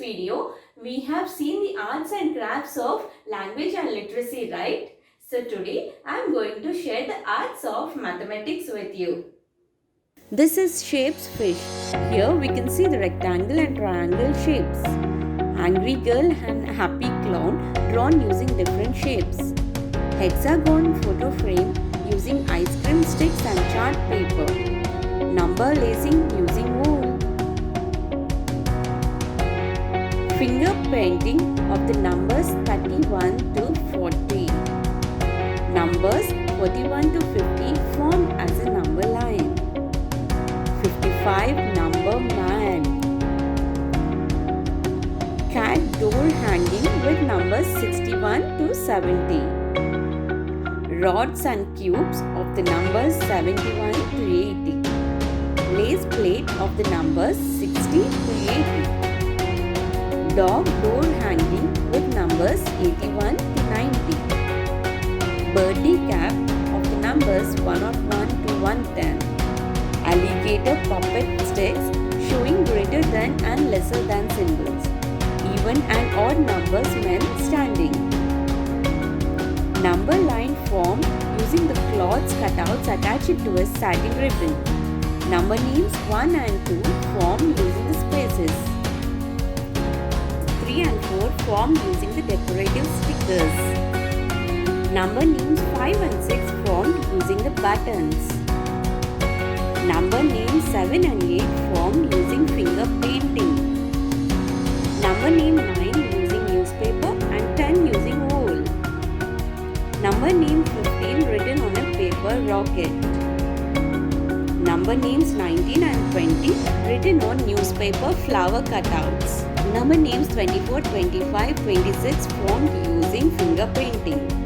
video, we have seen the arts and crafts of language and literacy, right? So today I am going to share the arts of mathematics with you. This is shapes fish. Here we can see the rectangle and triangle shapes. Angry girl and happy clown drawn using different shapes. Hexagon photo frame using ice cream sticks and chart paper. Number lacing using wool. Finger painting of the numbers 31 to 40. Numbers 41 to 50 formed as a number line. 55 number man. Cat door hanging with numbers 61 to 70. Rods and cubes of the numbers 71 to 80. Lace plate of the numbers 60 to 80. Dog door hanging with numbers 81 to 90. Birdie cap of the numbers 101 to 110. Alligator puppet sticks showing greater than and lesser than symbols. Even and odd numbers when standing. Number line formed using the cloth's cutouts attached to a satin ribbon. Number names 1 and 2 formed using the spaces. 3 and 4 formed using the decorative stickers. Number names 5 and 6 formed using the buttons. Number names 7 and 8 formed using finger painting. Number name 9 using newspaper and 10 using wool. Number name 15 written on a paper rocket. Number names 19 and 20 written on newspaper flower cutouts. Number names 24, 25, 26 formed using finger painting.